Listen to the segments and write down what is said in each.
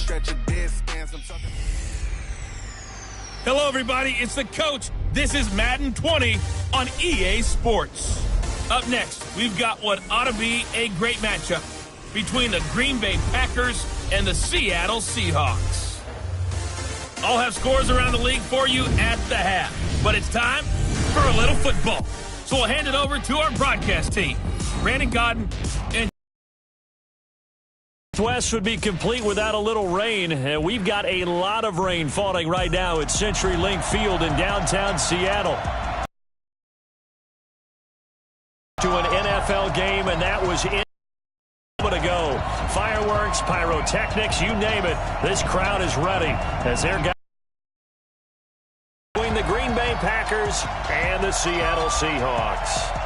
stretch a distance. I'm talking. Hello, everybody. It's the coach. This is Madden 20 on EA Sports. Up next, we've got what ought to be a great matchup between the Green Bay Packers and the Seattle Seahawks. I'll have scores around the league for you at the half, but it's time for a little football. So we'll hand it over to our broadcast team, Brandon Godden and West would be complete without a little rain, and we've got a lot of rain falling right now at CenturyLink Field in downtown Seattle. To an NFL game, and that was in a moment ago. Fireworks, pyrotechnics, you name it. This crowd is ready as they're between the Green Bay Packers and the Seattle Seahawks.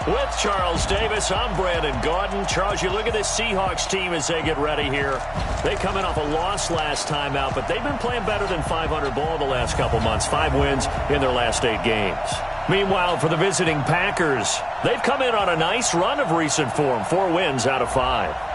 With Charles Davis, I'm Brandon Gaudin. Charles, you look at this Seahawks team as they get ready here. They come in off a loss last time out, but they've been playing better than 500 ball the last couple months. 5 wins in their last 8 games. Meanwhile, for the visiting Packers, they've come in on a nice run of recent form. 4 wins out of 5.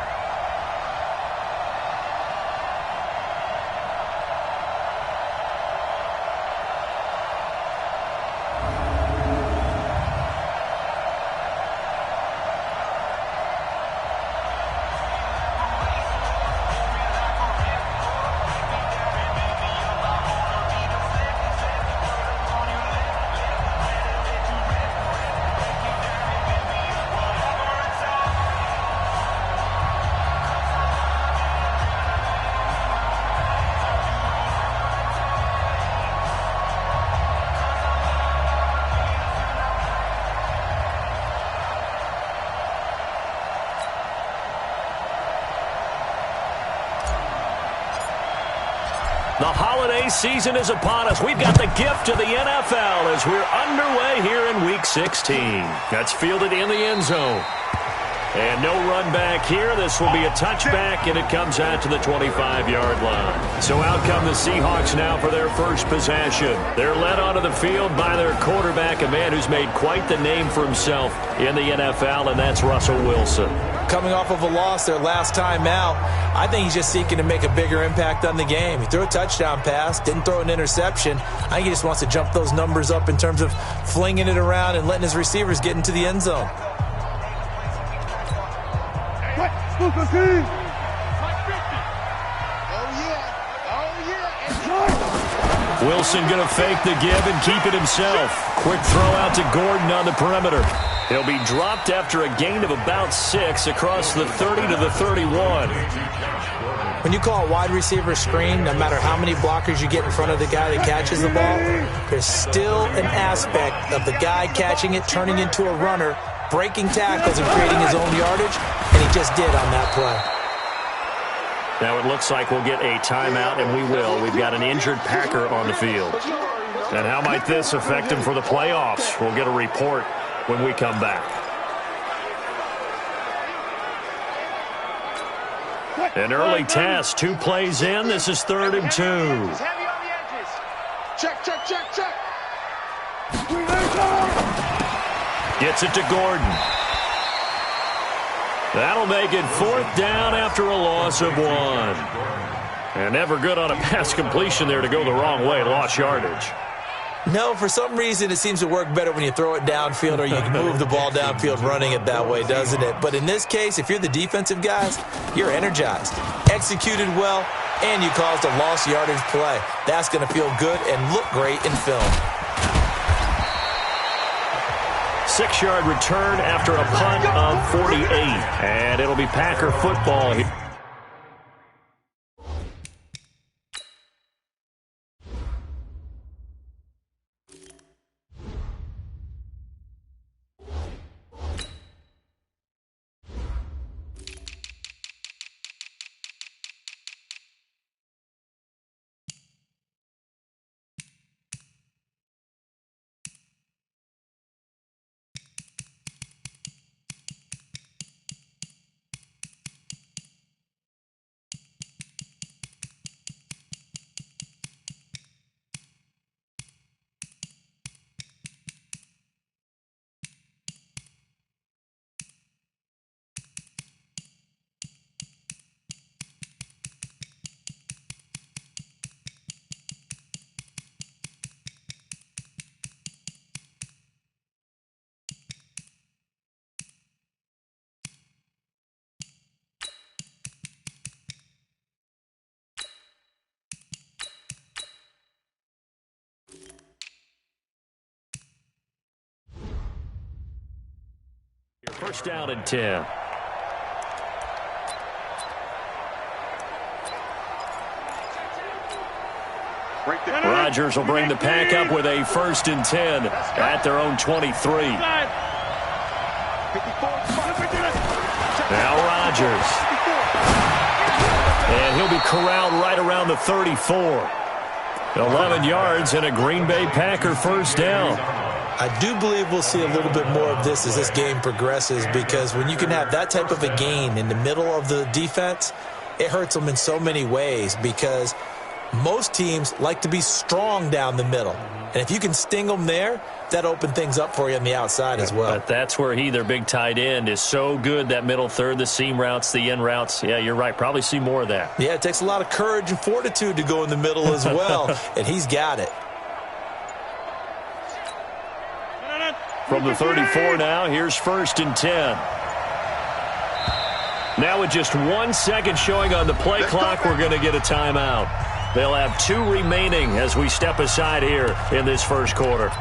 The holiday season is upon us. We've got the gift of the NFL as we're underway here in Week 16. That's fielded in the end zone. And no run back here. This will be a touchback, and it comes out to the 25-yard line. So out come the Seahawks now for their first possession. They're led onto the field by their quarterback, a man who's made quite the name for himself in the NFL, and that's Russell Wilson. Coming off of a loss their last time out, I think he's just seeking to make a bigger impact on the game. He threw a touchdown pass, didn't throw an interception. I think he just wants to jump those numbers up in terms of flinging it around and letting his receivers get into the end zone. Wilson going to fake the give and keep it himself. Quick throw out to Gordon on the perimeter. He'll be dropped after a gain of about 6 across the 30 to the 31. When you call a wide receiver screen, no matter how many blockers you get in front of the guy that catches the ball, there's still an aspect of the guy catching it, turning into a runner, breaking tackles and creating his own yardage, and he just did on that play. Now it looks like we'll get a timeout, and we will. We've got an injured Packer on the field. And how might this affect him for the playoffs? We'll get a report when we come back. An early test, 2 plays in. This is 3rd and 2. Check, check, check, check. Gets it to Gordon. That'll make it 4th down after a loss of 1. And never good on a pass completion there to go the wrong way. Lost yardage. No, for some reason it seems to work better when you throw it downfield or you can move the ball downfield running it that way, doesn't it? But in this case, if you're the defensive guys, you're energized, executed well, and you caused a lost yardage play. That's going to feel good and look great in film. 6-yard return after a punt of 48. And it'll be Packer football here. First down and 10. Rodgers will bring the pack up with a 1st and 10 at their own 23. Now Rodgers. And he'll be corralled right around the 34. 11 yards and a Green Bay Packer first down. I do believe we'll see a little bit more of this as this game progresses, because when you can have that type of a gain in the middle of the defense, it hurts them in so many ways, because most teams like to be strong down the middle. And if you can sting them there, that opens things up for you on the outside as well. But that's where their big tight end, is so good, that middle third, the seam routes, the in routes. Yeah, you're right. Probably see more of that. Yeah, it takes a lot of courage and fortitude to go in the middle as well, and he's got it. From the 34 now, here's 1st and 10. Now with just 1 second showing on the play clock, we're going to get a timeout. They'll have 2 remaining as we step aside here in this first quarter.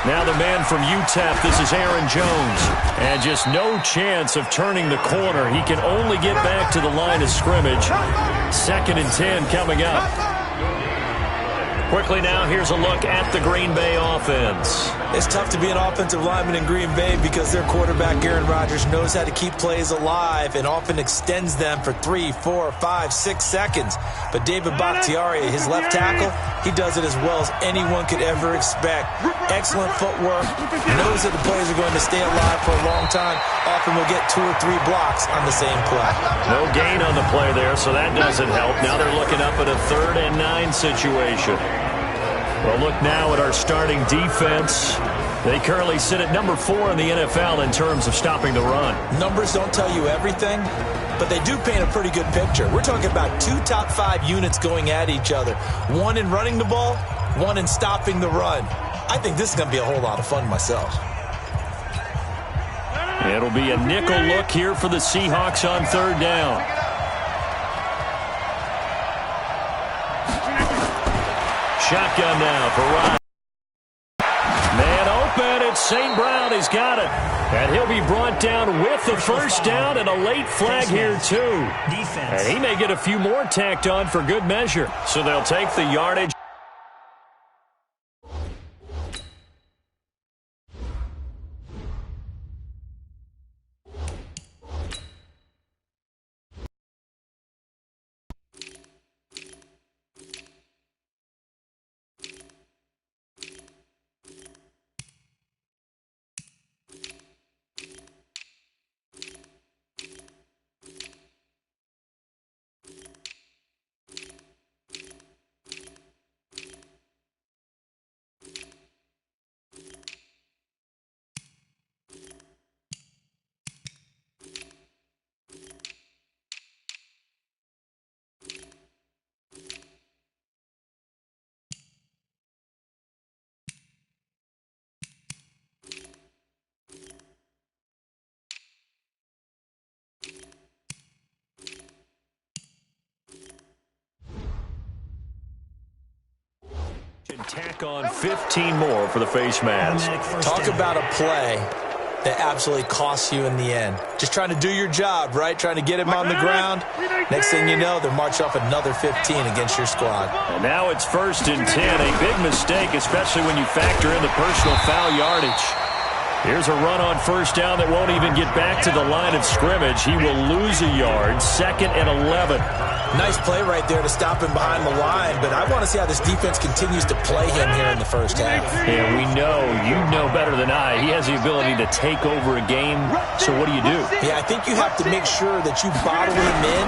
Now the man from UTEP, this is Aaron Jones. And just no chance of turning the corner. He can only get back to the line of scrimmage. 2nd and 10 coming up. Quickly now, here's a look at the Green Bay offense. It's tough to be an offensive lineman in Green Bay because their quarterback, Aaron Rodgers, knows how to keep plays alive and often extends them for 3, 4, 5, 6 seconds. But David Bakhtiari, his left tackle, he does it as well as anyone could ever expect. Excellent footwork, knows that the plays are going to stay alive for a long time. Often will get 2 or 3 blocks on the same play. No gain on the play there, so that doesn't help. Now they're looking up at a 3rd and 9 situation. Well, look now at our starting defense. They currently sit at number 4 in the NFL in terms of stopping the run. Numbers don't tell you everything, but they do paint a pretty good picture. We're talking about 2 top 5 units going at each other. 1 in running the ball, 1 in stopping the run. I think this is going to be a whole lot of fun myself. It'll be a nickel look here for the Seahawks on 3rd down. Shotgun now for Ryan. Man open, it's St. Brown. He's got it. And he'll be brought down with the first down and a late flag here too. And he may get a few more tacked on for good measure. So they'll take the yardage. Tack on 15 more for the face mask. Talk about a play that absolutely costs you in the end. Just trying to do your job, right? Trying to get him on the ground. Next thing you know, they're marching off another 15 against your squad. And now it's 1st and 10. A big mistake, especially when you factor in the personal foul yardage. Here's a run on 1st down that won't even get back to the line of scrimmage. He will lose a yard. 2nd and 11. Nice play right there to stop him behind the line, but I want to see how this defense continues to play him here in the first half. Yeah, you know better than I. He has the ability to take over a game, so what do you do? Yeah, I think you have to make sure that you bottle him in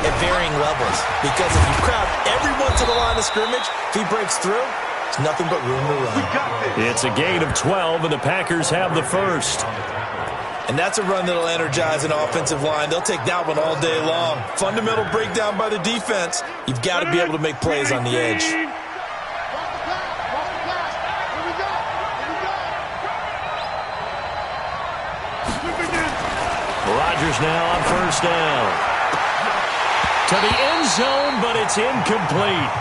at varying levels, because if you crowd everyone to the line of scrimmage, if he breaks through, there's nothing but room to run. It's a gain of 12, and the Packers have the first. And that's a run that'll energize an offensive line. They'll take that one all day long. Fundamental breakdown by the defense. You've got to be able to make plays on the edge. Rodgers now on 1st down. to the end zone, but it's incomplete.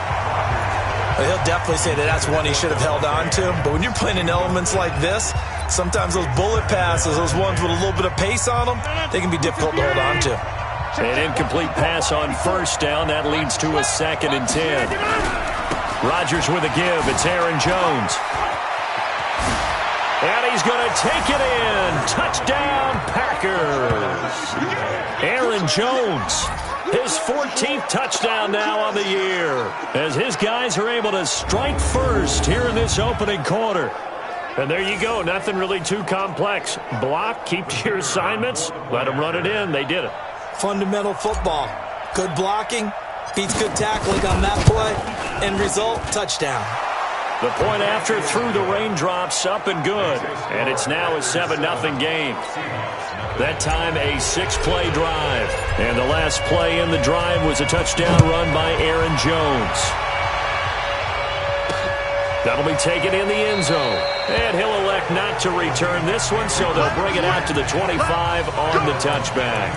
Well, he'll definitely say that that's one he should have held on to. But when you're playing in elements like this, sometimes those bullet passes, those ones with a little bit of pace on them, they can be difficult to hold on to. An incomplete pass on first down. That leads to a 2nd and 10. Rodgers with a give. It's Aaron Jones. And he's going to take it in. Touchdown, Packers. Aaron Jones, his 14th touchdown now on the year, as his guys are able to strike first here in this opening quarter. And there you go. Nothing really too complex. Block, keep to your assignments, let them run it in. They did it. Fundamental football. Good blocking beats good tackling on that play. End result, touchdown. The point after through the raindrops, up and good. And it's now a 7-0 game. That time a 6-play drive. And the last play in the drive was a touchdown run by Aaron Jones. That'll be taken in the end zone. And he'll elect not to return this one, so they'll bring it out to the 25 on the touchback.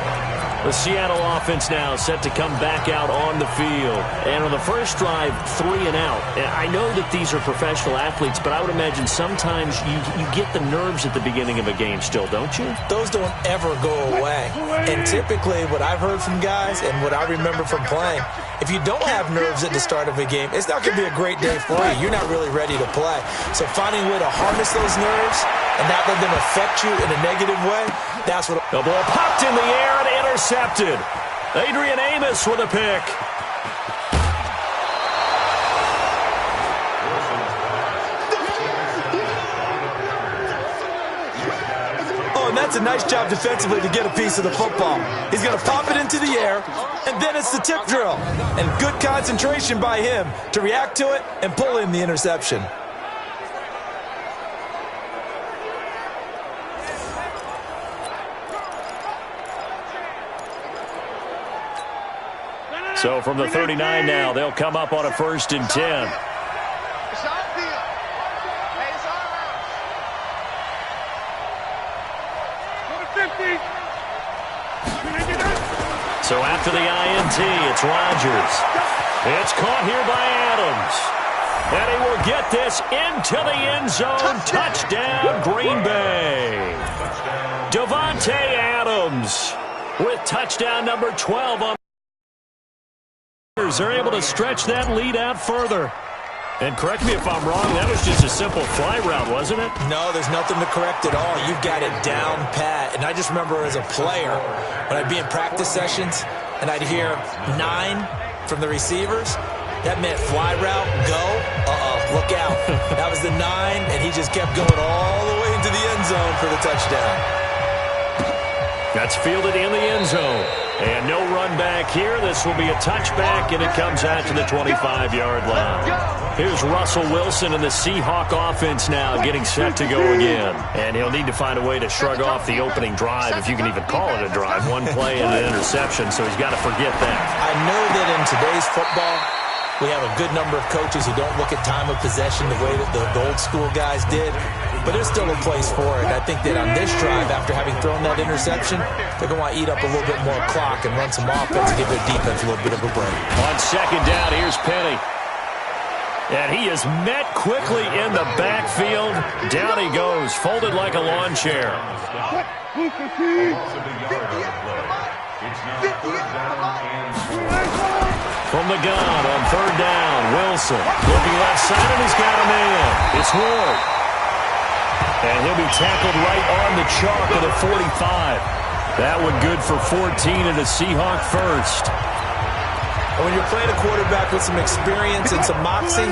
The Seattle offense now set to come back out on the field. And on the first drive, 3 and out. I know that these are professional athletes, but I would imagine sometimes you get the nerves at the beginning of a game still, don't you? Those don't ever go away. And typically what I've heard from guys and what I remember from playing, if you don't have nerves at the start of a game, it's not going to be a great day for you. You're not really ready to play. So finding a way to harness those nerves and not let them affect you in a negative way, that's what... The ball popped in the air and intercepted. Adrian Amos with a pick. Oh, and that's a nice job defensively to get a piece of the football. He's going to pop it into the air, and then it's the tip drill. And good concentration by him to react to it and pull in the interception. So from the 39 now, they'll come up on a 1st and 10. So after the INT, it's Rodgers. It's caught here by Adams. And he will get this into the end zone. Touchdown, Green Bay. Davante Adams with touchdown number 12 on. They're able to stretch that lead out further. And correct me if I'm wrong, that was just a simple fly route, wasn't it? No, there's nothing to correct at all. You've got it down pat. And I just remember as a player, when I'd be in practice sessions and I'd hear 9 from the receivers, that meant fly route, go, look out. That was the 9, and he just kept going all the way into the end zone for the touchdown. That's fielded in the end zone. And no run back here. This will be a touchback, and it comes out to the 25-yard line. Here's Russell Wilson and the Seahawk offense now getting set to go again. And he'll need to find a way to shrug off the opening drive, if you can even call it a drive. 1 play and an interception, so he's got to forget that. I know that in today's football, we have a good number of coaches who don't look at time of possession the way that the old school guys did. But there's still a place for it. I think that on this drive, after having thrown that interception, they're going to want to eat up a little bit more clock and run some offense and give their defense a little bit of a break. On 2nd down, here's Penny. And he is met quickly in the backfield. Down he goes, folded like a lawn chair. From the gun on 3rd down, Wilson looking left side, and he's got him in. It's Ward. And he'll be tackled right on the chalk at a 45. That one good for 14 and a Seahawk first. And when you're playing a quarterback with some experience and some moxie,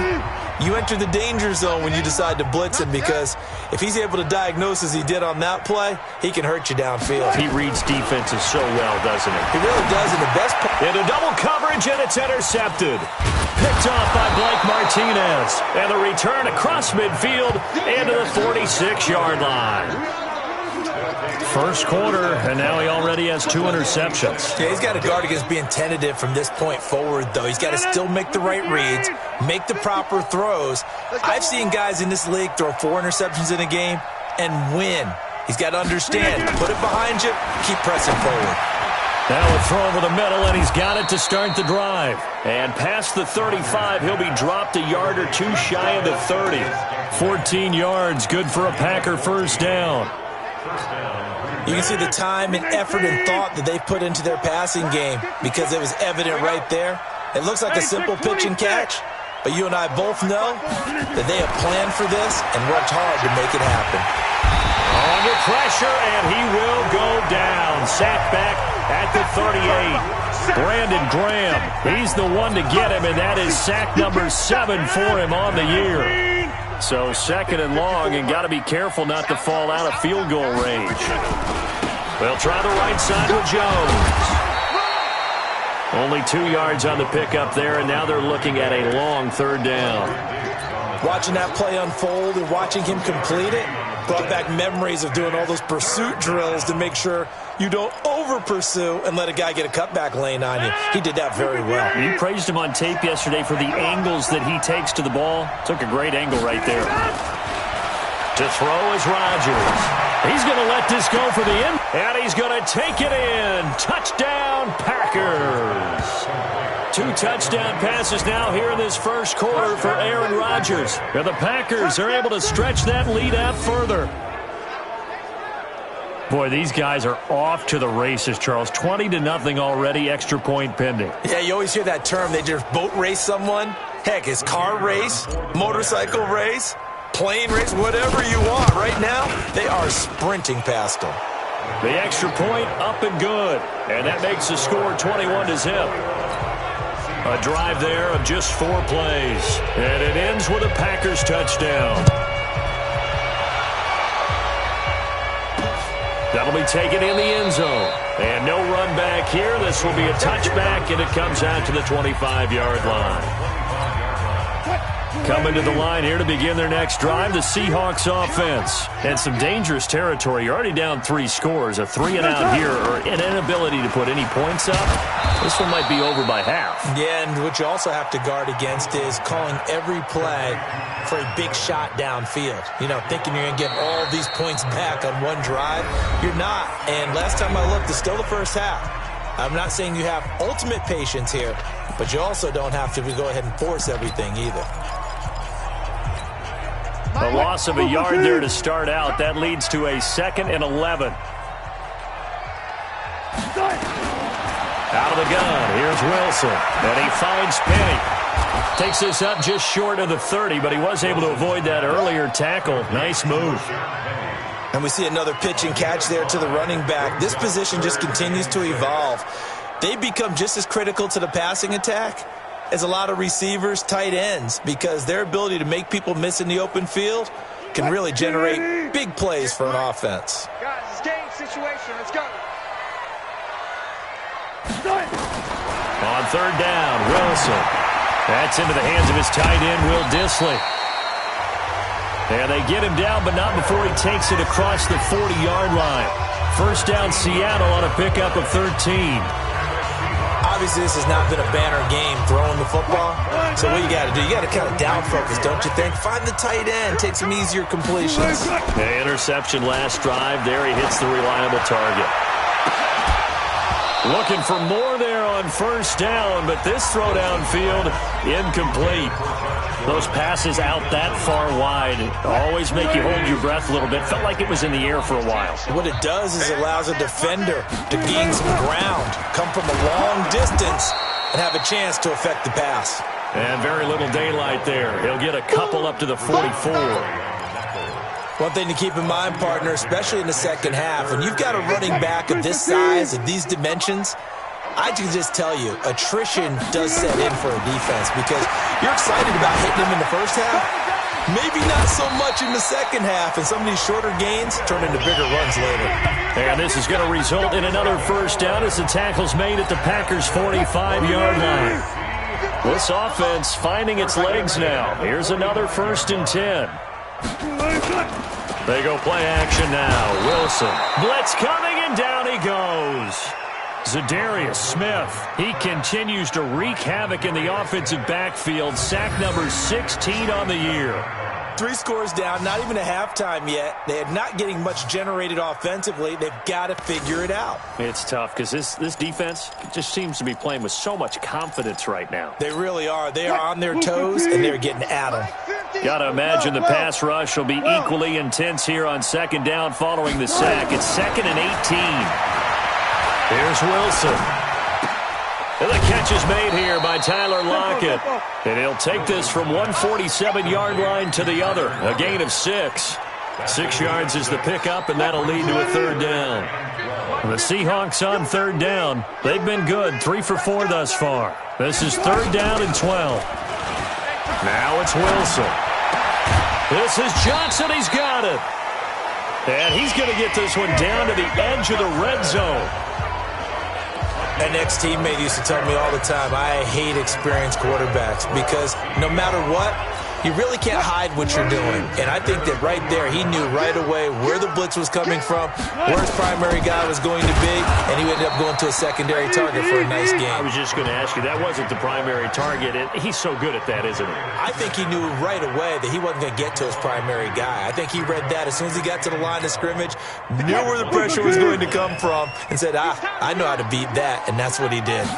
you enter the danger zone when you decide to blitz him, because if he's able to diagnose as he did on that play, he can hurt you downfield. He reads defenses so well, doesn't he? He really does, and the best part... Into double coverage, and it's intercepted. Picked off by Blake Martinez. And the return across midfield into the 46-yard line. First quarter, and now he already has 2 interceptions. Yeah, he's got to guard against being tentative from this point forward, though. He's got to still make the right reads, make the proper throws. I've seen guys in this league throw 4 interceptions in a game and win. He's got to understand, put it behind you, keep pressing forward. Now a throw over the middle, and he's got it to start the drive. And past the 35, he'll be dropped a yard or two shy of the 30. 14 yards, good for a Packer first down. You can see the time and effort and thought that they put into their passing game because it was evident right there. It looks like a simple pitch and catch, but you and I both know that they have planned for this and worked hard to make it happen. Under pressure, and he will go down. Sacked back at the 38. Brandon Graham, he's the one to get him, and that is sack number 7 for him on the year. So second and long, and got to be careful not to fall out of field goal range. They'll try the right side with Jones. Only 2 yards on the pickup there, and now they're looking at a long third down. Watching that play unfold and watching him complete it brought back memories of doing all those pursuit drills to make sure you don't over-pursue and let a guy get a cutback lane on you. He did that very well. You praised him on tape yesterday for the angles that he takes to the ball. Took a great angle right there. To throw is Rodgers. He's going to let this go for the end, and he's going to take it in. Touchdown, Packers. 2 touchdown passes now here in this first quarter for Aaron Rodgers. And the Packers are able to stretch that lead out further. Boy, these guys are off to the races, Charles. 20-0 already, extra point pending. Yeah, you always hear that term. They just boat race someone. Heck, it's car race, motorcycle race, plane race, whatever you want. Right now, they are sprinting past them. The extra point up and good. And that makes the score 21-0. A drive there of just 4 plays. And it ends with a Packers touchdown. That'll be taken in the end zone. And no run back here. This will be a touchback, and it comes out to the 25-yard line. Coming to the line here to begin their next drive, the Seahawks offense. And some dangerous territory. You're already down 3 scores. A 3-and-out here, or an inability to put any points up. This one might be over by half. Yeah, and what you also have to guard against is calling every play for a big shot downfield. You know, thinking you're going to get all these points back on one drive. You're not. And last time I looked, it's still the first half. I'm not saying you have ultimate patience here, but you also don't have to go ahead and force everything either. A loss of a yard there to start out. That leads to a 2nd and 11. Out of the gun, here's Wilson. And he finds Penny. Takes this up just short of the 30, but he was able to avoid that earlier tackle. Nice move. And we see another pitch and catch there to the running back. This position just continues to evolve. They become just as critical to the passing attack as a lot of receivers, tight ends, because their ability to make people miss in the open field can really generate big plays for an offense. Guys, it's game situation. Let's go. On third down, Wilson. That's into the hands of his tight end, Will Dissly. And they get him down, but not before he takes it across the 40-yard line. First down, Seattle on a pickup of 13. Obviously, this has not been a banner game throwing the football. So what you got to do, you got to kind of down focus, don't you think? Find the tight end, take some easier completions. The interception last drive. There he hits the reliable target. Looking for more there on first down, but this throw downfield, incomplete. Those passes out that far wide always make you hold your breath a little bit. Felt like it was in the air for a while. What it does is it allows a defender to gain some ground, come from a long distance, and have a chance to affect the pass. And very little daylight there. He'll get a couple up to the 44. One thing to keep in mind, partner, especially in the second half, when you've got a running back of this size, of these dimensions, I can just tell you, attrition does set in for a defense because you're excited about hitting him in the first half. Maybe not so much in the second half, and some of these shorter gains turn into bigger runs later. And this is going to result in another first down as the tackle's made at the Packers' 45-yard line. This offense finding its legs now. Here's another 1st and 10. They go play action now. Wilson. Blitz coming, and down he goes. Zadarius Smith. He continues to wreak havoc in the offensive backfield. Sack number 16 on the year. 3 scores down, not even a halftime yet. They are not getting much generated offensively. They've got to figure it out. It's tough because this defense just seems to be playing with so much confidence right now. They really are. They are on their toes, and they're getting at them. Got to imagine the pass rush will be equally intense here on second down following the sack. It's 2nd and 18. Here's Wilson. And the catch is made here by Tyler Lockett. And he'll take this from 147-yard line to the other. A gain of 6. 6 yards is the pickup, and that'll lead to a 3rd down. The Seahawks on 3rd down. They've been good, 3 for 4 thus far. This is 3rd down and 12. Now it's Wilson. This is Johnson. He's got it. And he's going to get this one down to the edge of the red zone. An ex-teammate used to tell me all the time, I hate experienced quarterbacks because no matter what, you really can't hide what you're doing. And I think that right there, he knew right away where the blitz was coming from, where his primary guy was going to be, and he ended up going to a secondary target for a nice game. I was just going to ask you, that wasn't the primary target. He's so good at that, isn't he? I think he knew right away that he wasn't going to get to his primary guy. I think he read that as soon as he got to the line of scrimmage, knew where the pressure was going to come from, and said, I know how to beat that, and that's what he did.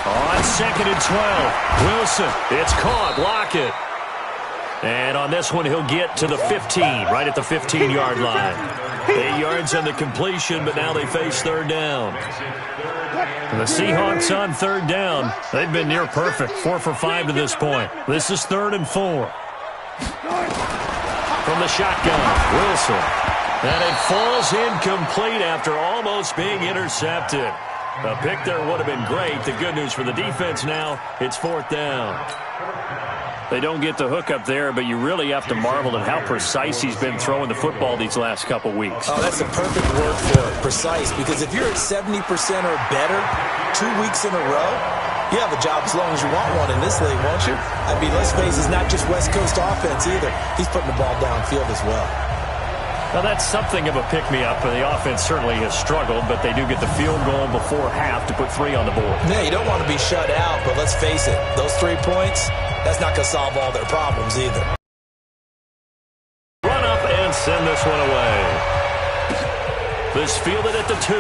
On 2nd and 12, Wilson. It's caught. Lockett. And on this one, he'll get to the 15, right at the 15-yard line. 8 yards on the completion, but now they face 3rd down. And the Seahawks on 3rd down. They've been near perfect, 4 for 5 to this point. This is 3rd and 4. From the shotgun, Wilson. And it falls incomplete after almost being intercepted. A pick there would have been great. The good news for the defense now, it's 4th down. They don't get the hook up there, but you really have to marvel at how precise he's been throwing the football these last couple weeks. Oh, that's a perfect word for it, precise, because if you're at 70% or better 2 weeks in a row, you have a job as long as you want one in this league, won't you? I mean, let's face it, it's not just West Coast offense either. He's putting the ball downfield as well. Now, that's something of a pick-me-up, and the offense certainly has struggled, but they do get the field goal before half to put 3 on the board. Yeah, you don't want to be shut out, but let's face it, those 3 points, that's not going to solve all their problems either. Run up and send this one away. This fielded at the 2.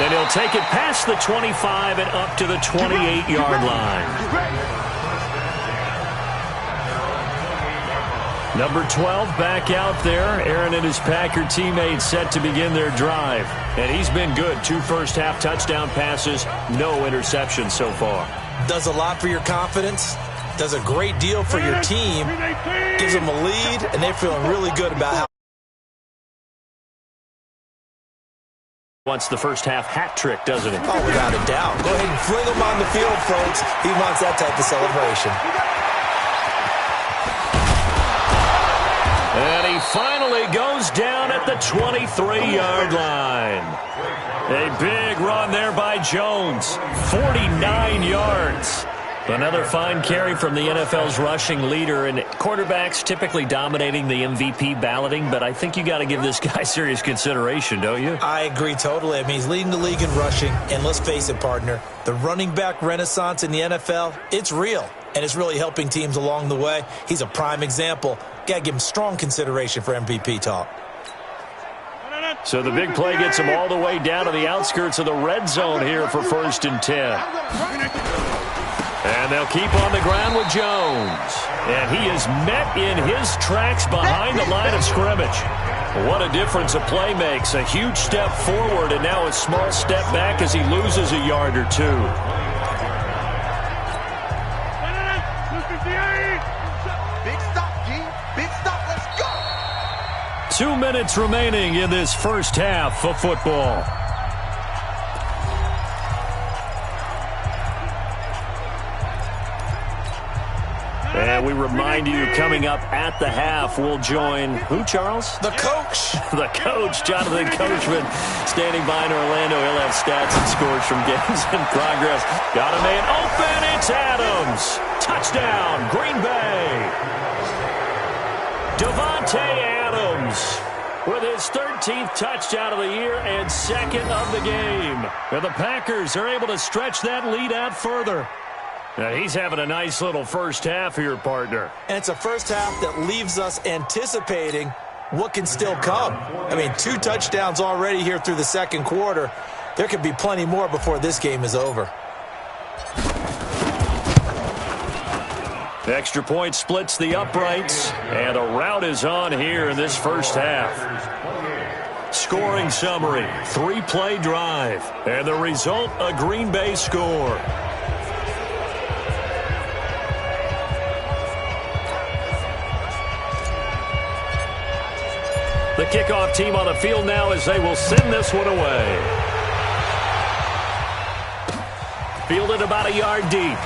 And he'll take it past the 25 and up to the 28-yard line. Number 12 back out there. Aaron and his Packer teammates set to begin their drive. And he's been good. 2 first-half touchdown passes, no interceptions so far. Does a lot for your confidence. Does a great deal for your team. Gives them a lead, and they're feeling really good about how. Wants the first-half hat trick, doesn't he? Oh, without a doubt. Go ahead and fling him on the field, folks. He wants that type of celebration. And he finally goes down at the 23-yard line. A big run there by Jones. 49 yards. Another fine carry from the NFL's rushing leader, and quarterbacks typically dominating the MVP balloting, but I think you got to give this guy serious consideration, don't you? I agree totally. I mean, he's leading the league in rushing, and let's face it, partner, the running back renaissance in the NFL, it's real, and it's really helping teams along the way. He's a prime example. Got to give him strong consideration for MVP talk. So the big play gets him all the way down to the outskirts of the red zone here for 1st and 10. And they'll keep on the ground with Jones. And he is met in his tracks behind the line of scrimmage. What a difference a play makes. A huge step forward and now a small step back as he loses a yard or 2. Big stop, G. Big stop. Let's go. 2 minutes remaining in this first half of football. And we remind you, coming up at the half, we'll join who, Charles? The coach. The coach, Jonathan Coachman, standing by in Orlando. He'll have stats and scores from games in progress. Got a man open. It's Adams. Touchdown, Green Bay. Davante Adams with his 13th touchdown of the year and 2nd of the game. And the Packers are able to stretch that lead out further. Now he's having a nice little first half here, partner. And it's a first half that leaves us anticipating what can still come. I mean, 2 touchdowns already here through the second quarter. There could be plenty more before this game is over. The extra point splits the uprights, and a rout is on here in this first half. Scoring summary, 3-play drive, and the result, a Green Bay score. The kickoff team on the field now as they will send this one away. Fielded about a yard deep.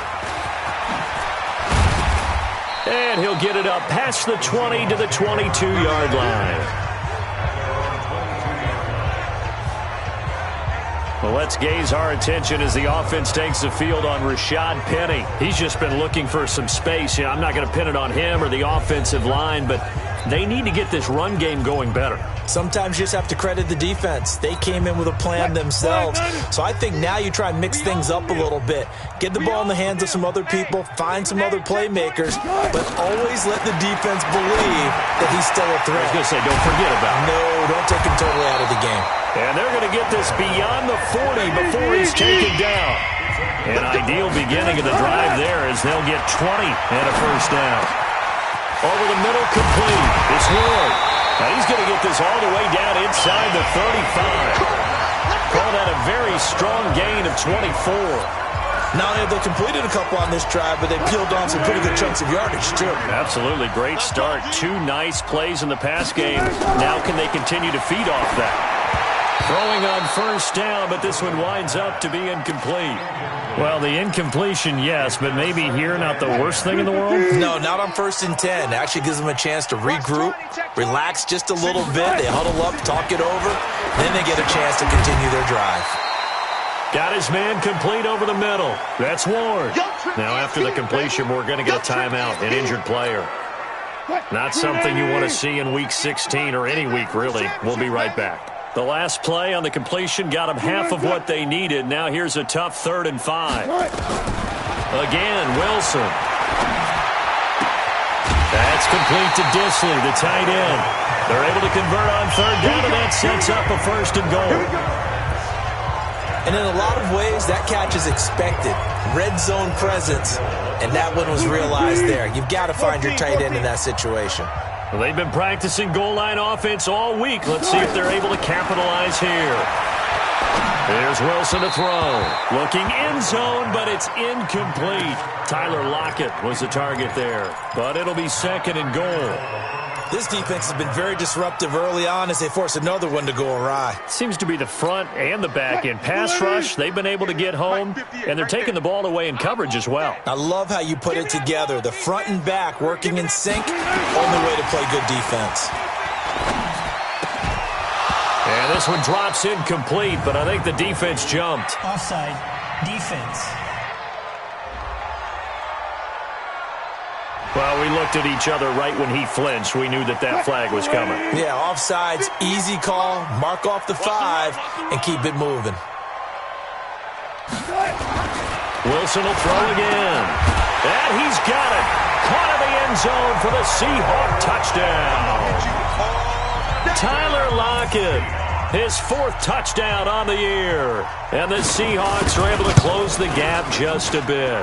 And he'll get it up past the 20 to the 22-yard line. Well, let's gaze our attention as the offense takes the field on Rashad Penny. He's just been looking for some space. I'm not going to pin it on him or the offensive line, but they need to get this run game going better. Sometimes you just have to credit the defense. They came in with a plan themselves. So I think now you try and mix things up a little bit. Get the ball in the hands of some other people, find some other playmakers, but always let the defense believe that he's still a threat. I was going to say, don't forget about him. No, don't take him totally out of the game. And they're going to get this beyond the 40 before he's taken down. An ideal beginning of the drive there as they'll get 20 and a first down. Over the middle, complete. It's Ward. Now he's going to get this all the way down inside the 35. Call that a very strong gain of 24. Not only have they completed a couple on this drive, but they peeled on some pretty good chunks of yardage, too. Absolutely. Great start. 2 nice plays in the pass game. Now can they continue to feed off that? Throwing on first down, but this one winds up to be incomplete. Well, the incompletion, yes, but maybe here not the worst thing in the world? No, not on 1st and 10. It actually gives them a chance to regroup, relax just a little bit. They huddle up, talk it over, then they get a chance to continue their drive. Got his man complete over the middle. That's Ward. Now after the completion, we're going to get a timeout, an injured player. Not something you want to see in Week 16 or any week, really. We'll be right back. The last play on the completion got them half of what they needed. Now here's a tough 3rd and 5. Again, Wilson. That's complete to Disley, the tight end. They're able to convert on 3rd down, and that sets up a 1st and goal. And in a lot of ways, that catch is expected. Red zone presence, and that one was realized there. You've got to find your tight end in that situation. Well, they've been practicing goal line offense all week. Let's see if they're able to capitalize here. There's Wilson to throw. Looking end zone, but it's incomplete. Tyler Lockett was the target there, but it'll be 2nd and goal. This defense has been very disruptive early on as they force another one to go awry. Seems to be the front and the back end. Pass rush, they've been able to get home, and they're taking the ball away in coverage as well. I love how you put it together. The front and back working in sync, only way to play good defense. And this one drops incomplete, but I think the defense jumped. Offside, defense. Well, we looked at each other right when he flinched. We knew that that flag was coming. Yeah, offsides, easy call, mark off the 5, and keep it moving. Wilson will throw again. And he's got it. Caught in the end zone for the Seahawk touchdown. Tyler Lockett, his 4th touchdown on the year. And the Seahawks are able to close the gap just a bit.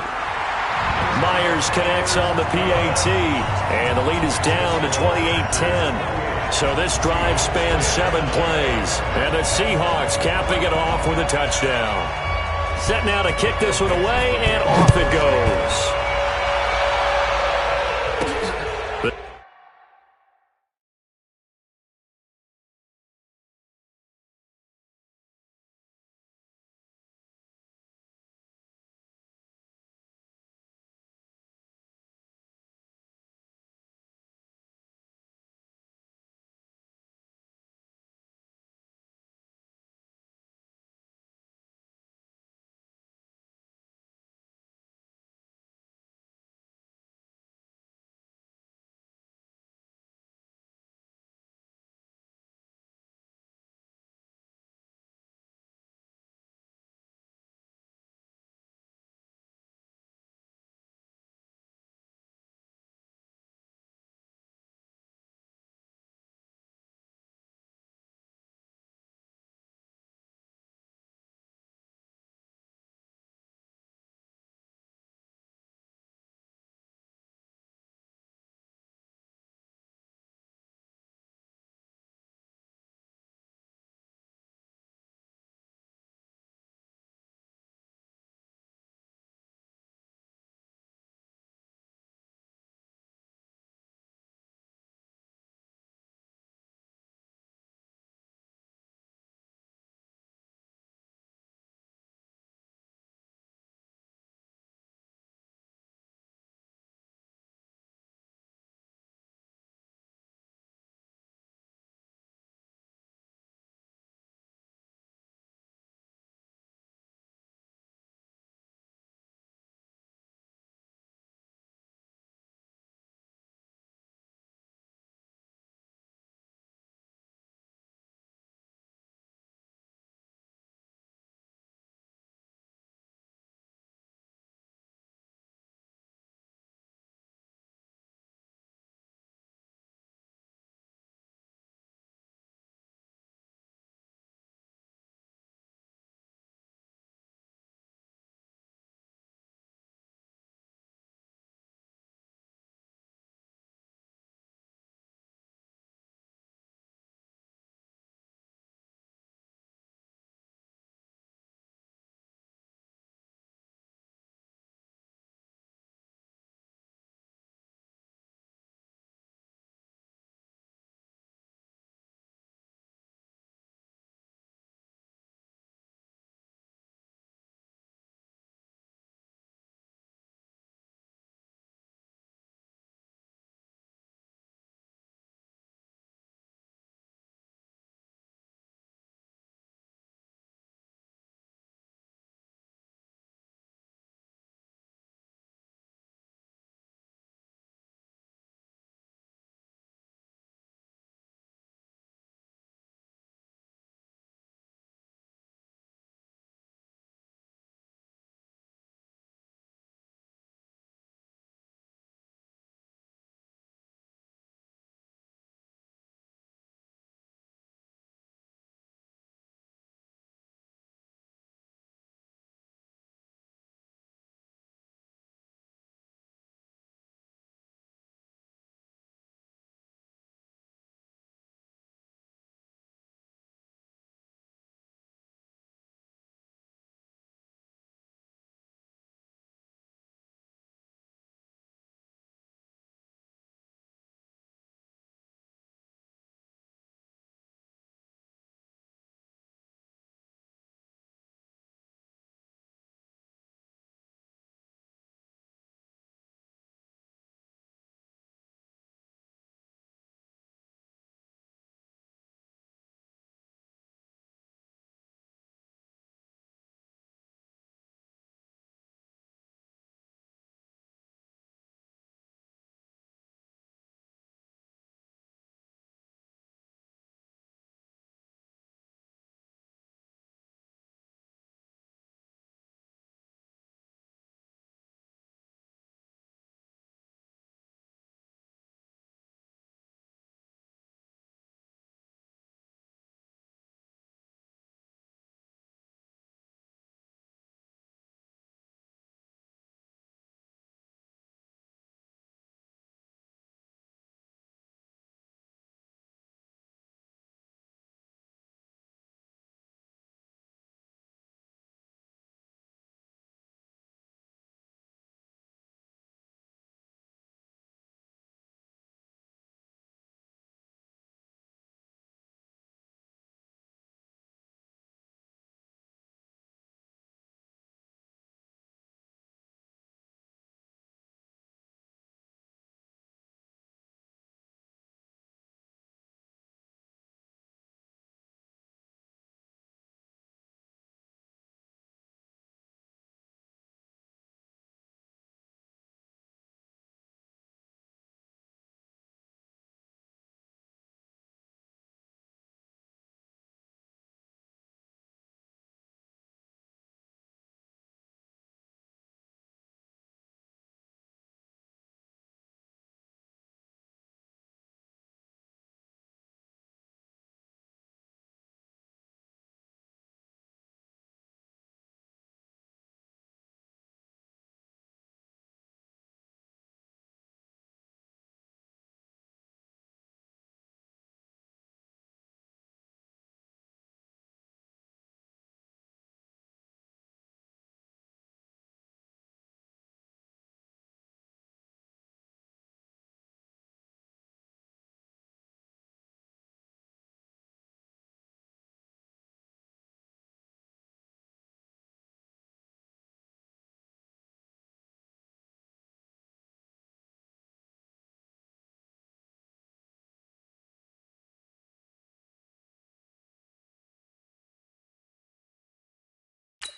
Myers connects on the PAT, and the lead is down to 28-10. So this drive spans 7 plays, and the Seahawks capping it off with a touchdown. Set now to kick this one away, and off it goes.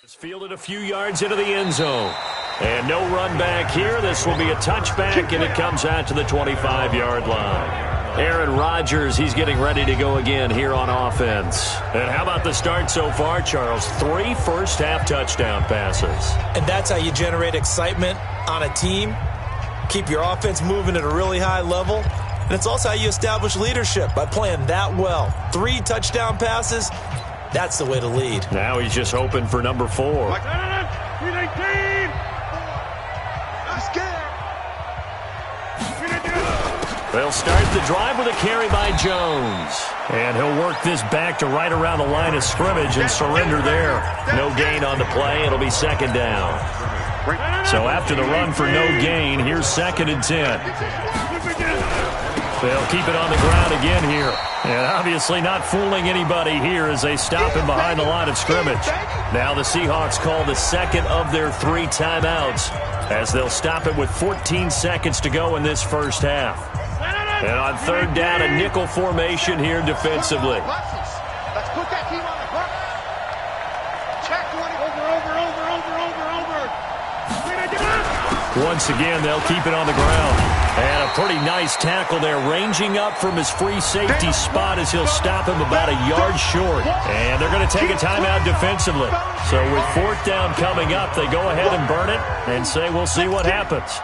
It's fielded a few yards into the end zone. And no run back here. This will be a touchback, and it comes out to the 25-yard line. Aaron Rodgers, he's getting ready to go again here on offense. And how about the start so far, Charles? 3 first-half touchdown passes. And that's how you generate excitement on a team. Keep your offense moving at a really high level. And it's also how you establish leadership by playing that well. 3 touchdown passes, that's the way to lead. Now he's just hoping for number 4. They'll start the drive with a carry by Jones. And he'll work this back to right around the line of scrimmage and surrender there. No gain on the play. It'll be second down. So after the run for no gain, here's 2nd and 10. They'll keep it on the ground again here. And obviously not fooling anybody here as they stop him behind the line of scrimmage. Now the Seahawks call the second of their 3 timeouts as they'll stop it with 14 seconds to go in this first half. And on 3rd down, a nickel formation here defensively. Let's put that team on the clock. Check 20. Over. Once again, they'll keep it on the ground. And a pretty nice tackle there, ranging up from his free safety spot as he'll stop him about a yard short. And they're going to take a timeout defensively. So with 4th down coming up, they go ahead and burn it and say we'll see what happens.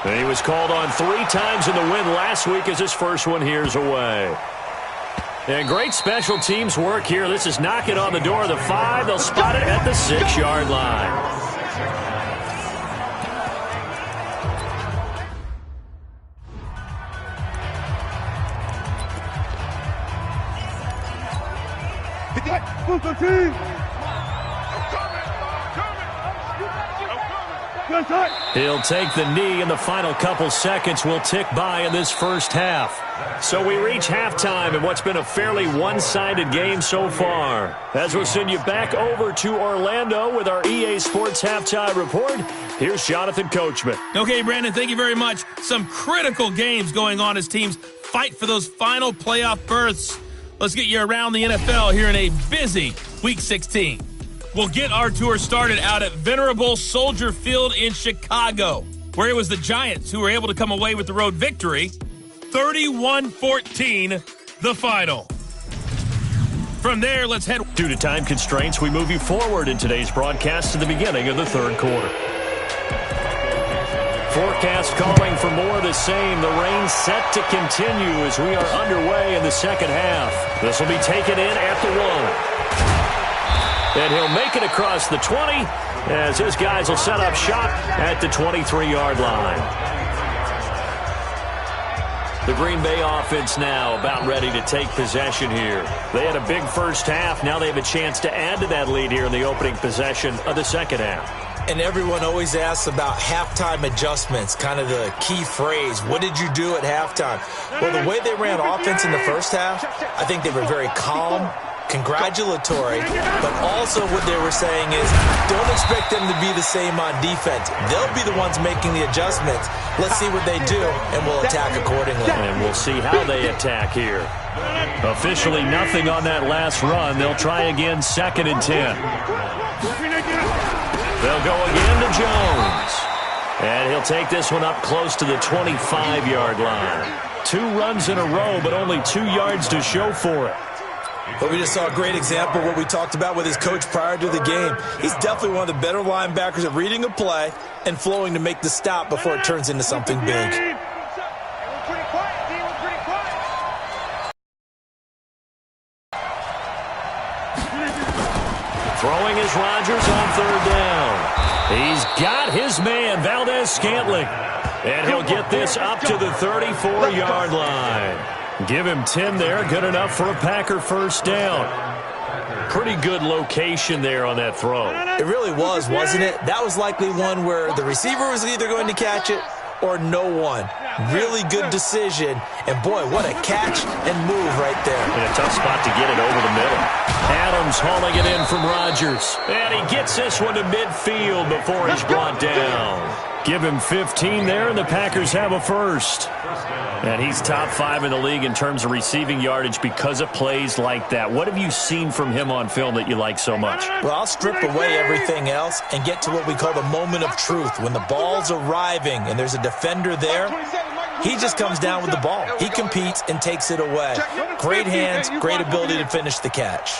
And he was called on 3 times in the win last week as his first one here's away. And great special teams work here. This is knocking on the door of the 5. They'll spot it at the 6-yard line. He'll take the knee, and the final couple seconds will tick by in this first half. So we reach halftime in what's been a fairly one-sided game so far. As we'll send you back over to Orlando with our EA Sports Halftime Report, here's Jonathan Coachman. Okay, Brandon, thank you very much. Some critical games going on as teams fight for those final playoff berths. Let's get you around the NFL here in a busy Week 16. We'll get our tour started out at Venerable Soldier Field in Chicago, where it was the Giants who were able to come away with the road victory. 31-14, the final. From there, let's head. Due to time constraints, we move you forward in today's broadcast to the beginning of the 3rd quarter. Forecast calling for more of the same. The rain set to continue as we are underway in the second half. This will be taken in at the 1. And he'll make it across the 20 as his guys will set up shop at the 23-yard line. The Green Bay offense now about ready to take possession here. They had a big first half. Now they have a chance to add to that lead here in the opening possession of the second half. And everyone always asks about halftime adjustments, kind of the key phrase. What did you do at halftime? Well, the way they ran offense in the first half, I think they were very calm, congratulatory, but also what they were saying is don't expect them to be the same on defense. They'll be the ones making the adjustments. Let's see what they do, and we'll attack accordingly. And we'll see how they attack here. Officially nothing on that last run. They'll try again, 2nd and 10. They'll go again to Jones. And he'll take this one up close to the 25-yard line. 2 runs in a row, but only 2 yards to show for it. But we just saw a great example of what we talked about with his coach prior to the game. He's definitely one of the better linebackers at reading a play and flowing to make the stop before it turns into something big. Throwing is Rodgers on 3rd down. He's got his man, Valdez-Scantling. And he'll get this up to the 34-yard line. Give him 10 there. Good enough for a Packer first down. Pretty good location there on that throw. It really was, wasn't it? That was likely one where the receiver was either going to catch it or no one. Really good decision. And, boy, what a catch and move right there. In a tough spot to get it over the middle. Adams hauling it in from Rodgers. And he gets this one to midfield before he's brought down. Give him 15 there, and the Packers have a first. And he's top 5 in the league in terms of receiving yardage because of plays like that. What have you seen from him on film that you like so much? Well, I'll strip away everything else and get to what we call the moment of truth. When the ball's arriving and there's a defender there, he just comes down with the ball. He competes and takes it away. Great hands, great ability to finish the catch.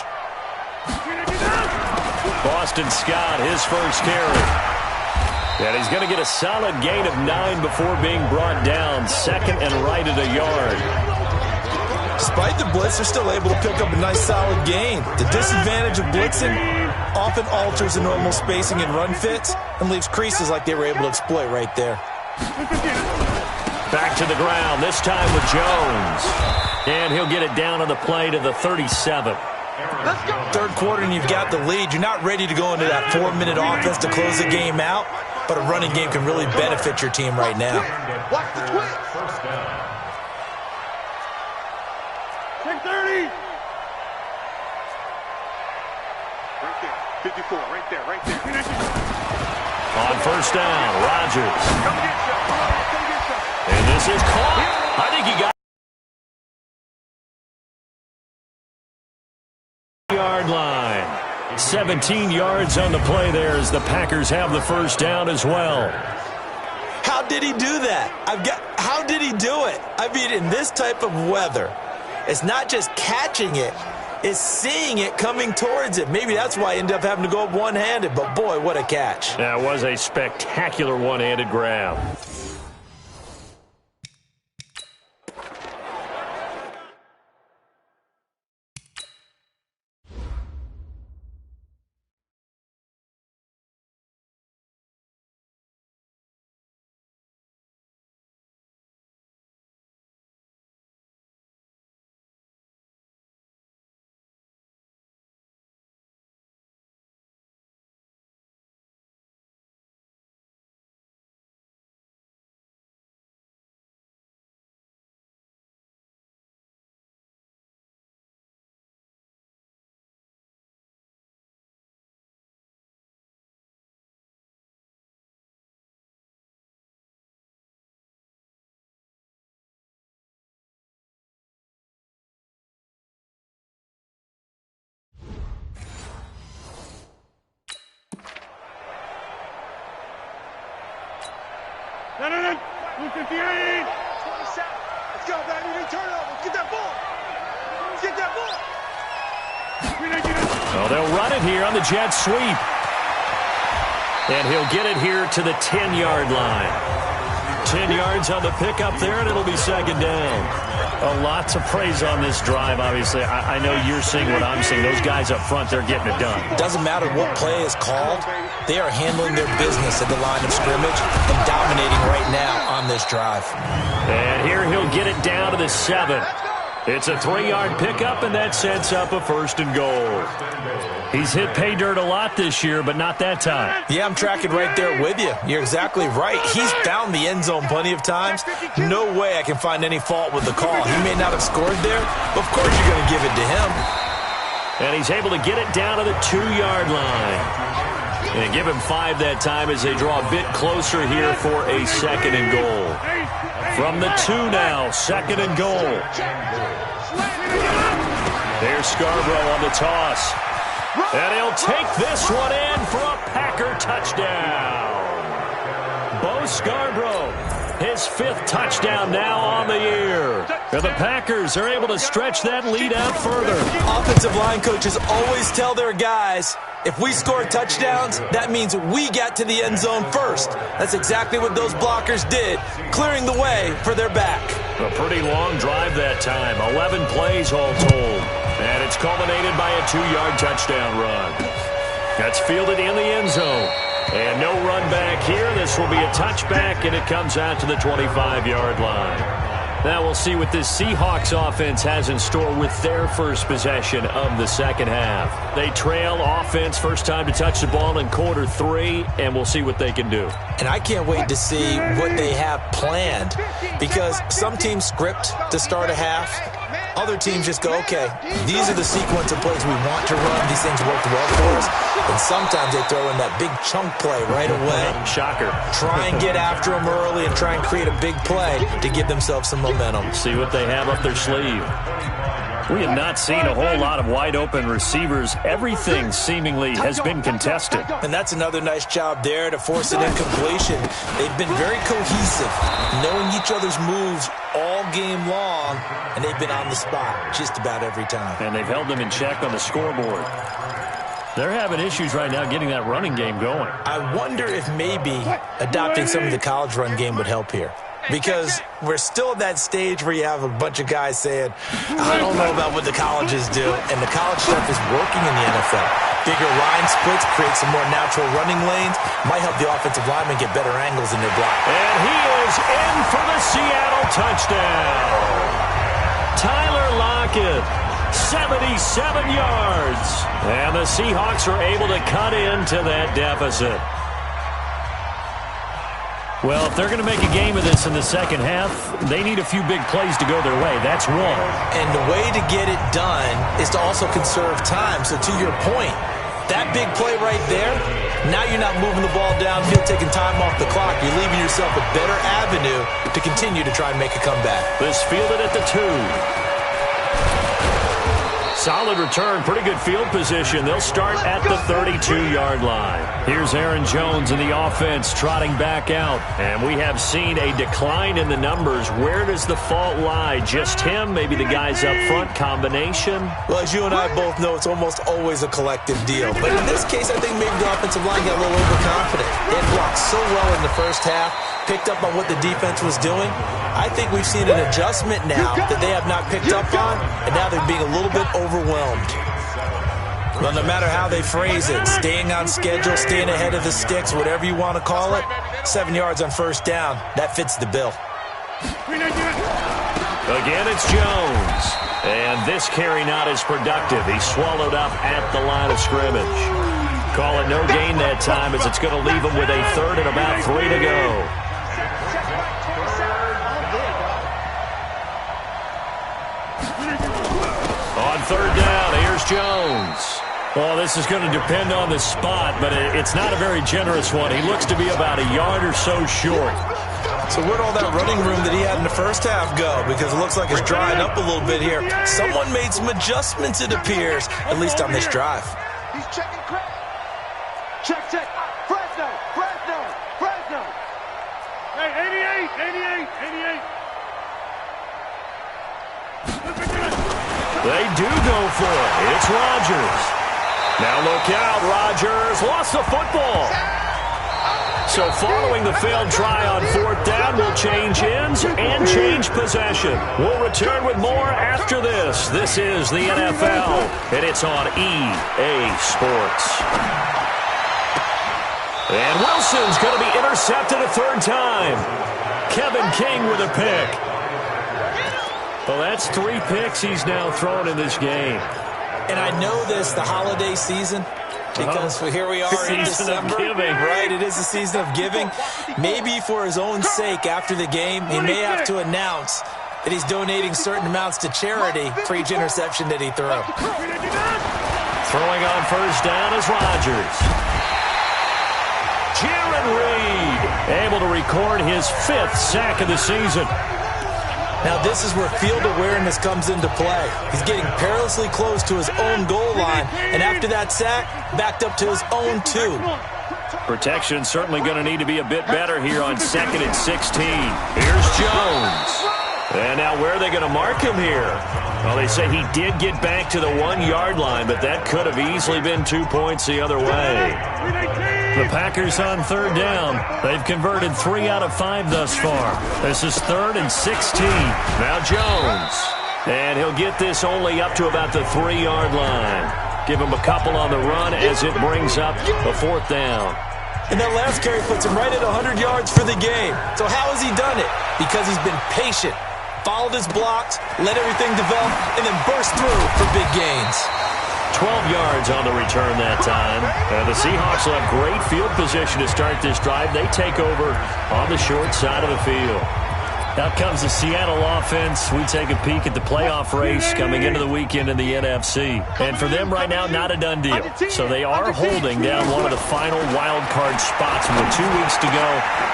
Boston Scott, his first carry. And he's going to get a solid gain of 9 before being brought down. Second and right at a yard. Despite the blitz, they're still able to pick up a nice solid gain. The disadvantage of blitzing often alters the normal spacing and run fits and leaves creases like they were able to exploit right there. Back to the ground, this time with Jones. And he'll get it down on the play to the 37. Third quarter and you've got the lead. You're not ready to go into that 4-minute offense to close the game out, but a running game can really benefit your team right now. Watch the twist. Take 30. Right there. 54. Right there. Right there. On first down, Rodgers. And this is caught. I think he got yard line. 17 yards on the play there as the Packers have the first down as well. How did he do that? How did he do it? I mean, in this type of weather, it's not just catching it, it's seeing it coming towards it. Maybe that's why I ended up having to go up one-handed, but boy, what a catch. That was a spectacular one-handed grab. No. 258. 27. Let's go, baby. New turnover. Get that ball. Get that ball. Well, they'll run it here on the jet sweep. And he'll get it here to the 10-yard line. 10 yards on the pickup there, and it'll be second down. Lots of praise on this drive, obviously. I know you're seeing what I'm seeing. Those guys up front, they're getting it done. Doesn't matter what play is called. They are handling their business at the line of scrimmage and dominating right now on this drive. And here he'll get it down to the 7. It's a 3-yard pickup, and that sets up a first and goal. He's hit pay dirt a lot this year, but not that time. Yeah, I'm tracking right there with you. You're exactly right. He's found the end zone plenty of times. No way I can find any fault with the call. He may not have scored there, but of course you're going to give it to him. And he's able to get it down to the 2-yard line. And give him 5 that time as they draw a bit closer here for a second and goal. From the 2 now, second and goal. There's Scarborough on the toss. And he'll take this one in for a Packer touchdown. Bo Scarborough, his 5th touchdown now on the year. And the Packers are able to stretch that lead out further. Offensive line coaches always tell their guys, if we score touchdowns, that means we got to the end zone first. That's exactly what those blockers did, clearing the way for their back. A pretty long drive that time, 11 plays all told. And it's culminated by a 2-yard touchdown run. That's fielded in the end zone. And no run back here. This will be a touchback, and it comes out to the 25-yard line. Now we'll see what this Seahawks offense has in store with their first possession of the second half. They trail offense first time to touch the ball in quarter 3, and we'll see what they can do. And I can't wait to see what they have planned, because some teams script to start a half. Other teams just go, okay, these are the sequence of plays we want to run. These things worked well for us. And sometimes they throw in that big chunk play right away. Shocker. Try and get after them early and try and create a big play to give themselves some momentum. See what they have up their sleeve. We have not seen a whole lot of wide-open receivers. Everything seemingly has been contested. And that's another nice job there to force an incompletion. They've been very cohesive, knowing each other's moves all game long, and they've been on the spot just about every time. And they've held them in check on the scoreboard. They're having issues right now getting that running game going. I wonder if maybe adopting some of the college run game would help here. Because we're still at that stage where you have a bunch of guys saying, I don't know about what the colleges do, and the college stuff is working in the NFL. Bigger line splits, create some more natural running lanes, might help the offensive linemen get better angles in their block. And he is in for the Seattle touchdown. Tyler Lockett, 77 yards. And the Seahawks are able to cut into that deficit. Well, if they're going to make a game of this in the second half, they need a few big plays to go their way. That's one. And the way to get it done is to also conserve time. So to your point, that big play right there, now you're not moving the ball downfield, taking time off the clock. You're leaving yourself a better avenue to continue to try and make a comeback. This fielded at the 2. Solid return, pretty good field position. They'll start at the 32-yard line. Here's Aaron Jones in the offense trotting back out. And we have seen a decline in the numbers. Where does the fault lie? Just him? Maybe the guys up front? Combination? Well, as you and I both know, it's almost always a collective deal. But in this case, I think maybe the offensive line got a little overconfident. They had blocked so well in the first half, picked up on what the defense was doing. I think we've seen an adjustment now that they have not picked up on, and now they're being a little bit overwhelmed. Well, no matter how they phrase it, staying on schedule, staying ahead of the sticks, whatever you want to call it, 7 yards on first down, that fits the bill. Again, it's Jones. And this carry not as productive. He's swallowed up at the line of scrimmage. Call it no gain that time as it's going to leave him with a third and about 3 to go. On third down, here's Jones. Well, this is going to depend on the spot, but it's not a very generous one. He looks to be about a yard or so short. So where'd all that running room that he had in the first half go? Because it looks like it's drying up a little bit here. Someone made some adjustments, it appears, at least on this drive. He's checking crack. Check. Fresno. Hey, 88. They do go for it. It's Rodgers. Now look out, Rodgers lost the football. So following the failed try on fourth down, we'll change ends and change possession. We'll return with more after this. This is the NFL, and it's on EA Sports. And Wilson's going to be intercepted a third time. Kevin King with a pick. Well, that's 3 picks he's now thrown in this game. And I know this, the holiday season, because here we are in December. Right, it is the season of giving. Maybe for his own sake, after the game, he may have to announce that he's donating certain amounts to charity for each interception that he threw. Throwing on first down is Rodgers. Jaron Reed able to record his 5th sack of the season. Now this is where field awareness comes into play. He's getting perilously close to his own goal line, and after that sack, backed up to his own 2. Protection certainly going to need to be a bit better here on 2nd and 16. Here's Jones. And now where are they going to mark him here? Well, they say he did get back to the 1-yard line, but that could have easily been 2 points the other way. The Packers on third down. They've converted 3 out of 5 thus far. This is 3rd and 16. Now Jones. And he'll get this only up to about the 3-yard line. Give him a couple on the run as it brings up a 4th down. And that last carry puts him right at 100 yards for the game. So how has he done it? Because he's been patient, followed his blocks, let everything develop, and then burst through for big gains. 12 yards on the return that time. And the Seahawks will have great field position to start this drive. They take over on the short side of the field. Out comes the Seattle offense. We take a peek at the playoff race coming into the weekend in the NFC. And for them right now, not a done deal. So they are holding down one of the final wild card spots. With 2 weeks to go,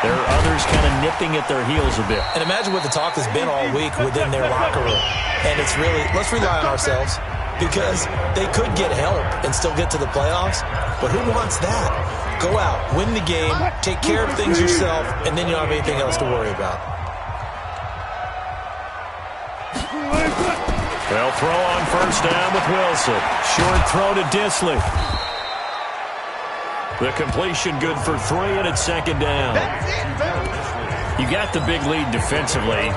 there are others kind of nipping at their heels a bit. And imagine what the talk has been all week within their locker room. And it's really, let's rely on ourselves, because they could get help and still get to the playoffs. But who wants that? Go out, win the game, take care of things yourself, and then you don't have anything else to worry about. They'll throw on first down with Wilson. Short throw to Disley. The completion good for 3, and it's second down. You got the big lead defensively.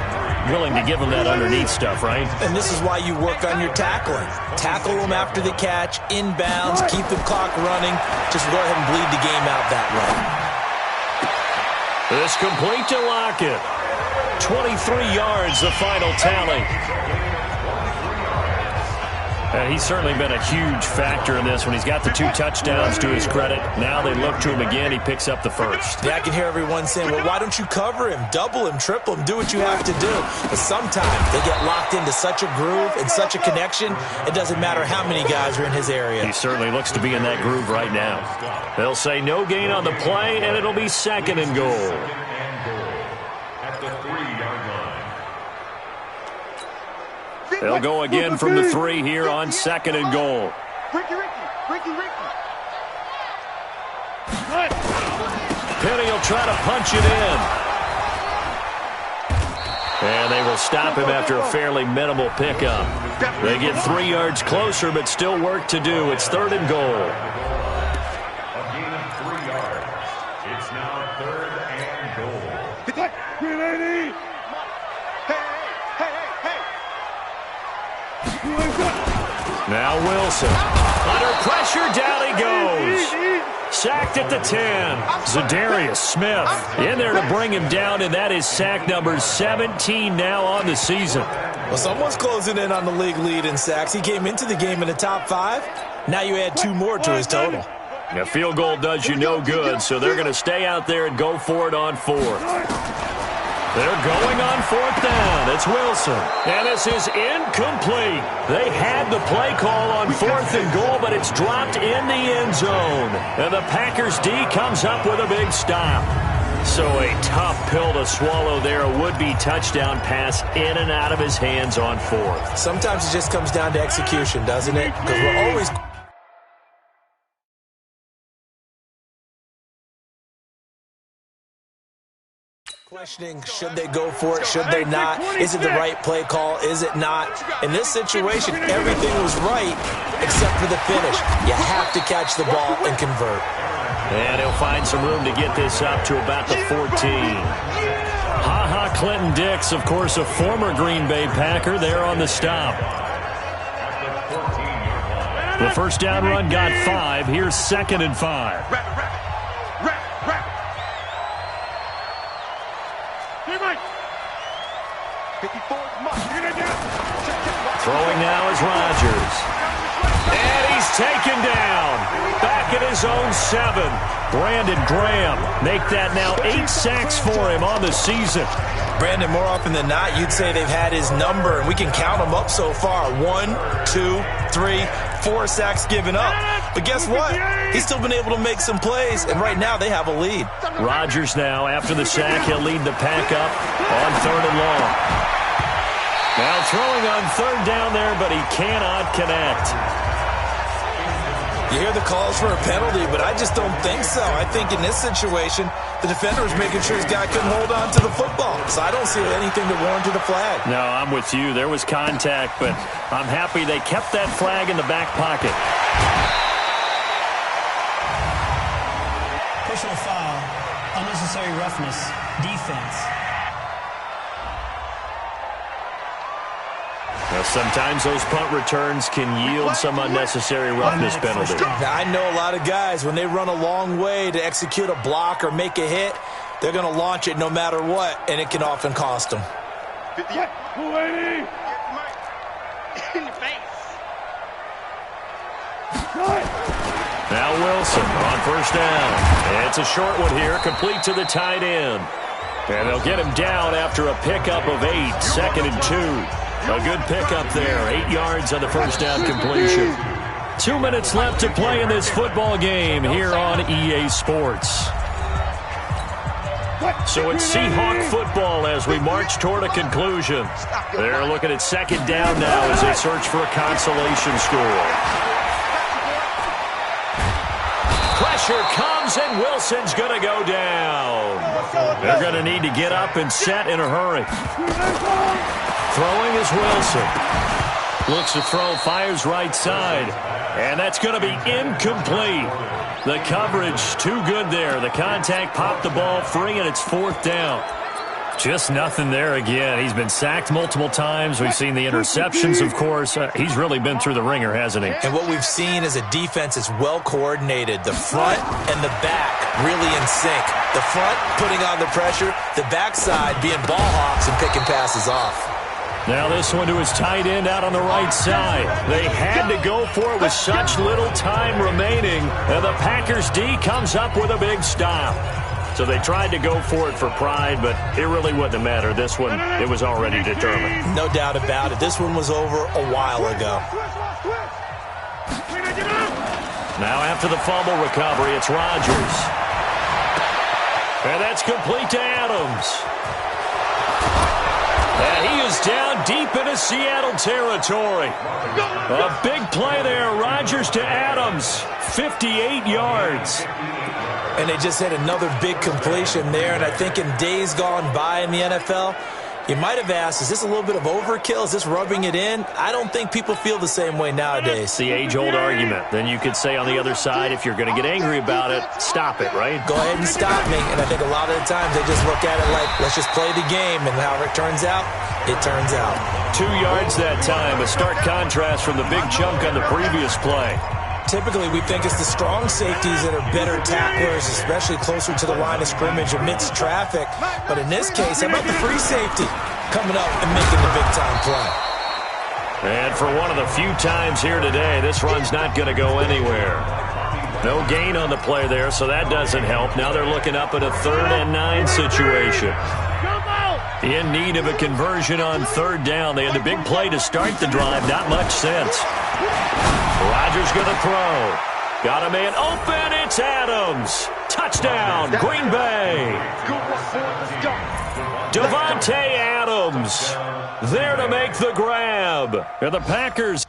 Willing to give them that underneath stuff, right? And this is why you work on your tackling. Tackle them after the catch, inbounds, keep the clock running. Just go ahead and bleed the game out that way. This complete to Lockett. 23 yards, the final tally. And he's certainly been a huge factor in this when he's got the 2 touchdowns to his credit. Now they look to him again. He picks up the first. Yeah, I can hear everyone saying, well, why don't you cover him, double him, triple him, do what you have to do. But sometimes they get locked into such a groove and such a connection, it doesn't matter how many guys are in his area. He certainly looks to be in that groove right now. They'll say no gain on the play, and it'll be second and goal. They'll go again from the 3 here on second and goal. Penny will try to punch it in. And they will stop him after a fairly minimal pickup. They get 3 yards closer, but still work to do. It's third and goal. A gain of 3 yards. It's now third and goal. Now Wilson. Under pressure, down he goes. Sacked at the 10. Zadarius Smith in there to bring him down, and that is sack number 17 now on the season. Well, someone's closing in on the league lead in sacks. He came into the game in the top 5. Now you add 2 more to his total. A field goal does you no good, so they're going to stay out there and go for it on 4th. They're going on 4th down. It's Wilson. And this is incomplete. They had the play call on 4th and goal, but it's dropped in the end zone. And the Packers D comes up with a big stop. So a tough pill to swallow there. A would-be touchdown pass in and out of his hands on 4th. Sometimes it just comes down to execution, doesn't it? Because we're always questioning, should they go for it, should they not? Is it the right play call? Is it not? In this situation, everything was right except for the finish. You have to catch the ball and convert. And he'll find some room to get this up to about the 14. Ha-ha Clinton Dix, of course, a former Green Bay Packer there on the stop. The first down run got 5. Here's second and 5. Throwing now is Rodgers. And he's taken down. Back at his own 7. Brandon Graham. Make that now 8 sacks for him on the season. Brandon, more often than not, you'd say they've had his number, and we can count them up so far. 1, 2, 3, 4 sacks given up. But guess what? He's still been able to make some plays, and right now they have a lead. Rodgers now, after the sack, he'll lead the pack up on 3rd and long. Now throwing on 3rd down there, but he cannot connect. You hear the calls for a penalty, but I just don't think so. I think in this situation, the defender was making sure his guy couldn't hold on to the football. So I don't see anything to warrant a flag. No, I'm with you. There was contact, but I'm happy they kept that flag in the back pocket. Personal foul, unnecessary roughness, defense. Now, sometimes those punt returns can yield some unnecessary roughness penalty. Now, I know a lot of guys, when they run a long way to execute a block or make a hit, they're going to launch it no matter what, and it can often cost them. Now Wilson on first down. It's a short one here, complete to the tight end. And they'll get him down after a pickup of 8, 2nd and 2. A good pickup there, 8 yards on the first down completion. 2 minutes left to play in this football game here on EA Sports. So it's Seahawk football as we march toward a conclusion. They're looking at 2nd down now as they search for a consolation score. Pressure comes, and Wilson's going to go down. They're going to need to get up and set in a hurry. Throwing is Wilson. Looks to throw, fires right side. And that's going to be incomplete. The coverage too good there. The contact popped the ball free, and it's 4th down. Just nothing there again. He's been sacked multiple times. We've seen the interceptions, of course. He's really been through the ringer, hasn't he? And what we've seen is a defense that's well coordinated. The front and the back really in sync. The front putting on the pressure, the backside being ball hawks and picking passes off. Now this one to his tight end out on the right side. They had to go for it with such little time remaining. And the Packers D comes up with a big stop. So they tried to go for it for pride, but it really wouldn't have mattered. This one, it was already determined. No doubt about it. This one was over a while ago. Now after the fumble recovery, it's Rodgers. And that's complete to Adams. And he is down deep into Seattle territory. A big play there. Rodgers to Adams. 58 yards. And they just had another big completion there. And I think in days gone by in the NFL, you might have asked, is this a little bit of overkill? Is this rubbing it in? I don't think people feel the same way nowadays. It's the age-old argument. Then you could say on the other side, if you're going to get angry about it, stop it, right? Go ahead and stop me. And I think a lot of the times they just look at it like, let's just play the game. And however it turns out, it turns out. 2 yards that time. A stark contrast from the big chunk on the previous play. Typically, we think it's the strong safeties that are better tacklers, especially closer to the line of scrimmage amidst traffic. But in this case, how about the free safety coming up and making the big-time play? And for one of the few times here today, this run's not going to go anywhere. No gain on the play there, so that doesn't help. Now they're looking up at a 3rd and 9 situation. In need of a conversion on 3rd down. They had the big play to start the drive. Not much sense. Rodgers going to throw. Got a man open. It's Adams. Touchdown, Green Bay. Devontae Adams there to make the grab. And the Packers.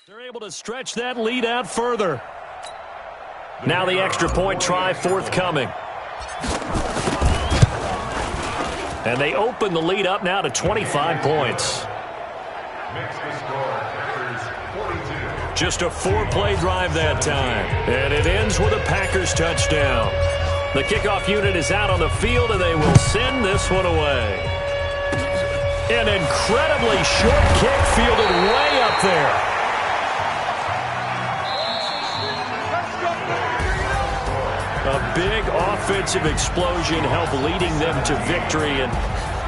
They're able to stretch that lead out further. Now the extra point try forthcoming. And they open the lead up now to 25 points. Just a 4-play drive that time. And it ends with a Packers touchdown. The kickoff unit is out on the field, and they will send this one away. An incredibly short kick fielded way up there. A big offensive explosion helped leading them to victory. And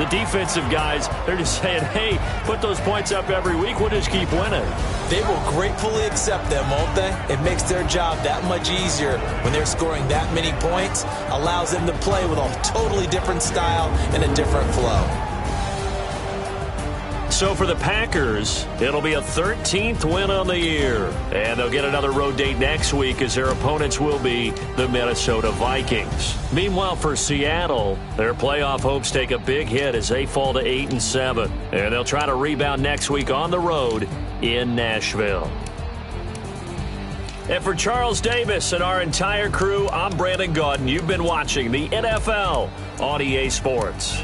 the defensive guys, they're just saying, hey, put those points up every week. We'll just keep winning. They will gratefully accept them, won't they? It makes their job that much easier when they're scoring that many points. Allows them to play with a totally different style and a different flow. So for the Packers, it'll be a 13th win on the year. And they'll get another road date next week as their opponents will be the Minnesota Vikings. Meanwhile, for Seattle, their playoff hopes take a big hit as they fall to 8-7. And they'll try to rebound next week on the road in Nashville. And for Charles Davis and our entire crew, I'm Brandon Gaudin. You've been watching the NFL on EA Sports.